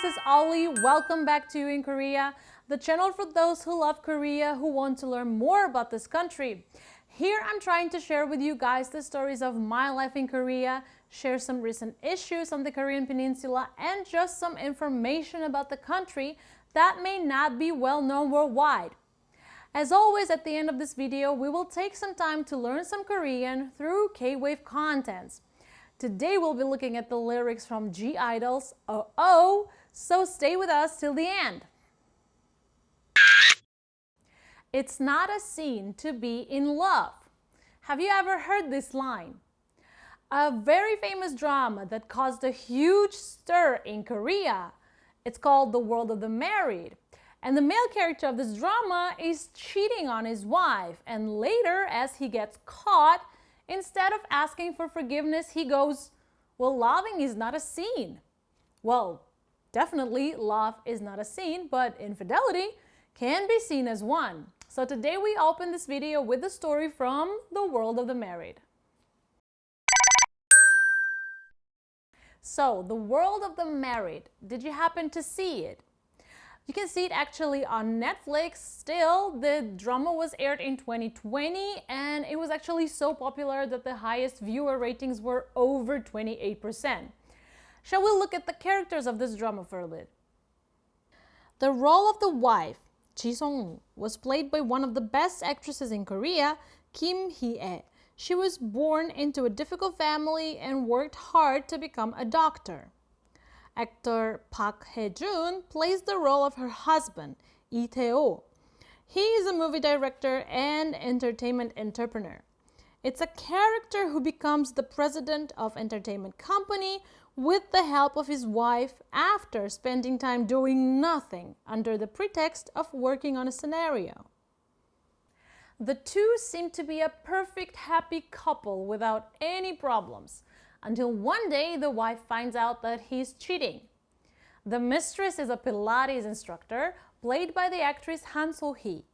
this is Ollie. Welcome back to You in Korea, the channel for those who love Korea, who want to learn more about this country. Here I'm trying to share with you guys the stories of my life in Korea, share some recent issues on the Korean Peninsula, and just some information about the country that may not be well known worldwide. As always, at the end of this video, we will take some time to learn some Korean through K-Wave contents. Today we'll be looking at the lyrics from (G)I-DLE's Oh, so stay with us till the end. It's not a sin to be in love. Have you ever heard this line? A very famous drama that caused a huge stir in Korea. It's called The World of the Married. And the male character of this drama is cheating on his wife, and later, as he gets caught, instead of asking for forgiveness, he goes, well, loving is not a sin. Well, definitely love is not a sin, but infidelity can be seen as one. So today we open this video with the story from The World of the Married. So, The World of the Married, did you happen to see it? You can see it actually on Netflix still. The drama was aired in 2020 and it was actually so popular that the highest viewer ratings were over 28%. Shall we look at the characters of this drama for a bit? The role of the wife, Ji Song-woo, was played by one of the best actresses in Korea, Kim Hee-ae. She was born into a difficult family and worked hard to become a doctor. Actor Park Hae-jun plays the role of her husband, Lee Tae-ho. He is a movie director and entertainment entrepreneur. It's a character who becomes the president of entertainment company with the help of his wife after spending time doing nothing under the pretext of working on a scenario. The two seem to be a perfect happy couple without any problems, until one day the wife finds out that he's cheating. The mistress is a Pilates instructor, played by the actress Han So-hee.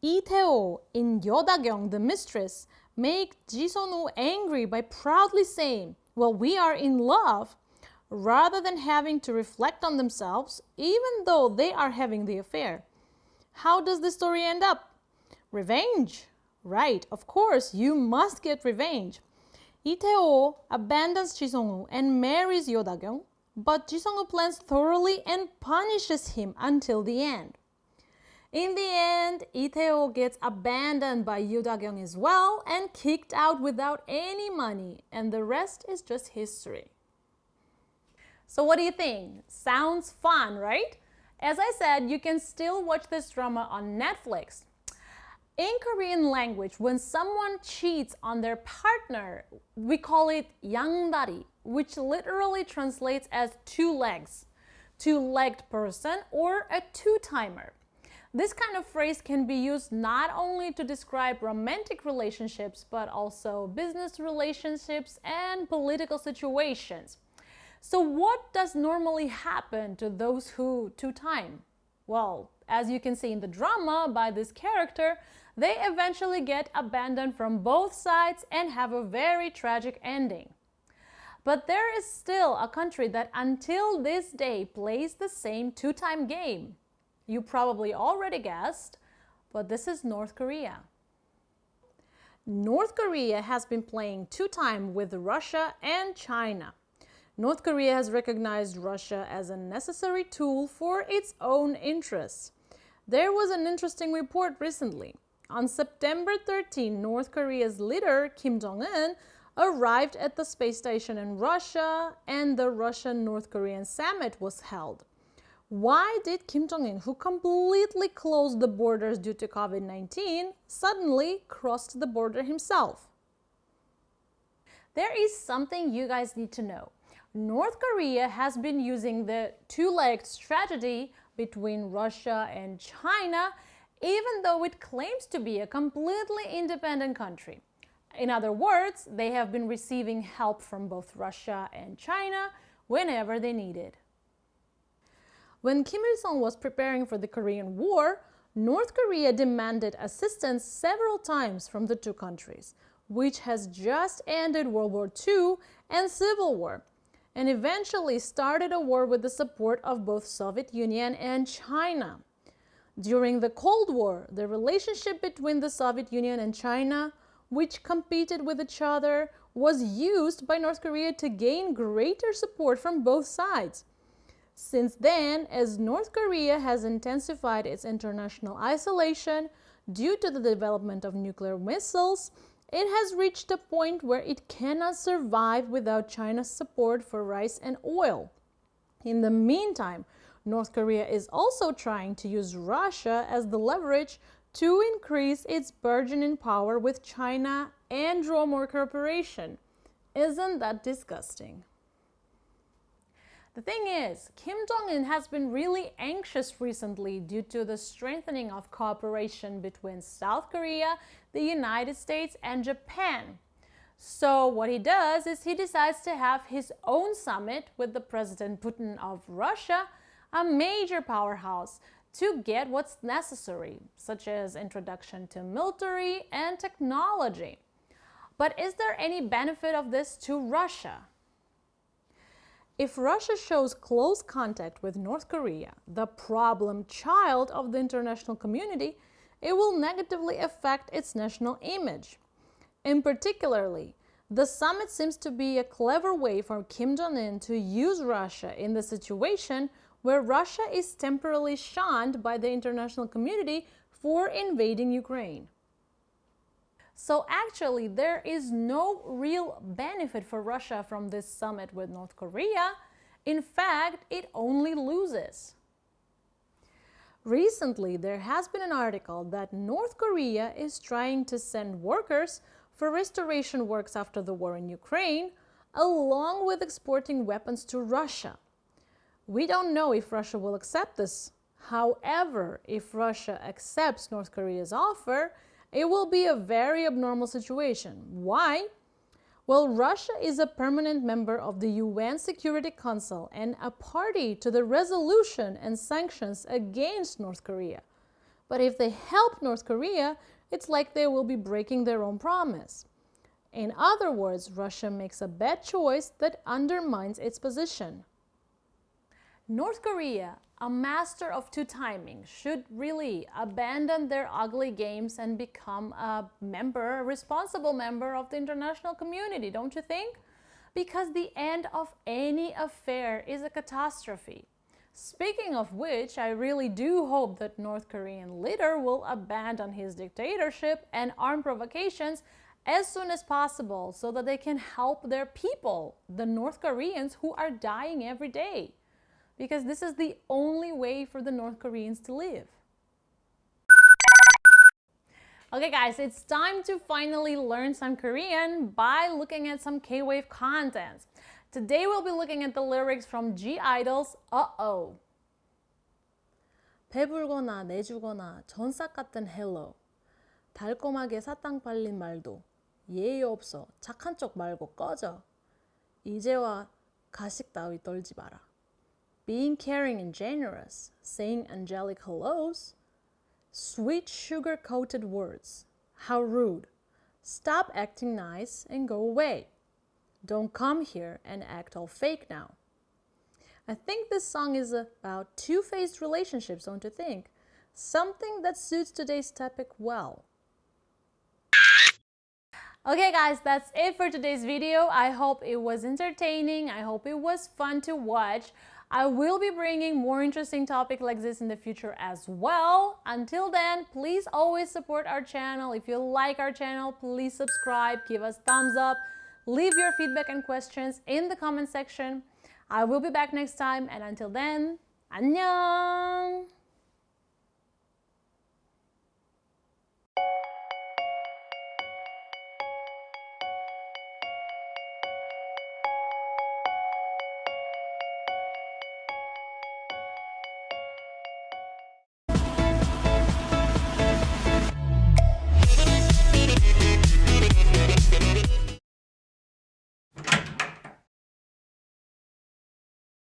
Lee Tae-ho in Yodagyong, the mistress, makes Ji Sun-woo angry by proudly saying, well, we are in love, rather than having to reflect on themselves, even though they are having the affair. How does the story end up? Revenge. Right, of course, you must get revenge. Lee Tae-ho abandons Ji Sung-woo and marries Yodagyong, but Ji Sung-woo plans thoroughly and punishes him until the end. In the end, Lee Tae-ho gets abandoned by Yodagyong as well and kicked out without any money, and the rest is just history. So what do you think? Sounds fun, right? As I said, you can still watch this drama on Netflix. In Korean language, when someone cheats on their partner, we call it 양다리, which literally translates as two legs, two-legged person, or a two-timer. This kind of phrase can be used not only to describe romantic relationships, but also business relationships and political situations. So what does normally happen to those who two-time? Well, as you can see in the drama by this character, they eventually get abandoned from both sides and have a very tragic ending. But there is still a country that until this day plays the same two-time game. You probably already guessed, but this is North Korea. North Korea has been playing two-time with Russia and China. North Korea has recognized Russia as a necessary tool for its own interests. There was an interesting report recently. On September 13, North Korea's leader, Kim Jong-un, arrived at the space station in Russia and the Russian-North Korean summit was held. Why did Kim Jong-un, who completely closed the borders due to COVID-19, suddenly crossed the border himself? There is something you guys need to know. North Korea has been using the two-legged strategy between Russia and China, even though it claims to be a completely independent country. In other words, they have been receiving help from both Russia and China whenever they need it. When Kim Il-sung was preparing for the Korean War, North Korea demanded assistance several times from the two countries, which has just ended World War II and Civil War. and eventually started a war with the support of both Soviet Union and China. During the Cold War, the relationship between the Soviet Union and China, which competed with each other, was used by North Korea to gain greater support from both sides. Since then, as North Korea has intensified its international isolation due to the development of nuclear missiles, it has reached a point where it cannot survive without China's support for rice and oil. In the meantime, North Korea is also trying to use Russia as the leverage to increase its burgeoning power with China and draw more cooperation. Isn't that disgusting? The thing is, Kim Jong-un has been really anxious recently due to the strengthening of cooperation between South Korea, the United States, and Japan. So what he does is he decides to have his own summit with the President Putin of Russia, a major powerhouse, to get what's necessary, such as introduction to military and technology. But is there any benefit of this to Russia? If Russia shows close contact with North Korea, the problem child of the international community, it will negatively affect its national image. In particularly, the summit seems to be a clever way for Kim Jong-un to use Russia in the situation where Russia is temporarily shunned by the international community for invading Ukraine. So actually, there is no real benefit for Russia from this summit with North Korea. In fact, it only loses. Recently, there has been an article that North Korea is trying to send workers for restoration works after the war in Ukraine, along with exporting weapons to Russia. We don't know if Russia will accept this. However, if Russia accepts North Korea's offer, it will be a very abnormal situation. Why? Well, Russia is a permanent member of the UN Security Council and a party to the resolution and sanctions against North Korea. But if they help North Korea, it's like they will be breaking their own promise. In other words, Russia makes a bad choice that undermines its position. North Korea, a master of two-timing, should really abandon their ugly games and become a responsible member of the international community, don't you think? Because the end of any affair is a catastrophe. Speaking of which, I really do hope that North Korean leader will abandon his dictatorship and armed provocations as soon as possible so that they can help their people, the North Koreans who are dying every day. Because this is the only way for the North Koreans to live. Okay guys, it's time to finally learn some Korean by looking at some K-Wave content. Today we'll be looking at the lyrics from G-Idol's Uh-Oh. 배불거나 내주거나 전삭 같은 헬로 달콤하게 사탕 발린 말도 예의 없어 착한 척 말고 꺼져 이제와 가식 따위 떨지 마라. Being caring and generous, saying angelic hellos, sweet sugar-coated words. How rude. Stop acting nice and go away. Don't come here and act all fake now. I think this song is about two-faced relationships, don't you think? Something that suits today's topic well. Okay guys, that's it for today's video. I hope it was entertaining. I hope it was fun to watch. I will be bringing more interesting topics like this in the future as well. Until then, please always support our channel. If you like our channel, please subscribe, give us thumbs up, leave your feedback and questions in the comment section. I will be back next time, and until then, 안녕!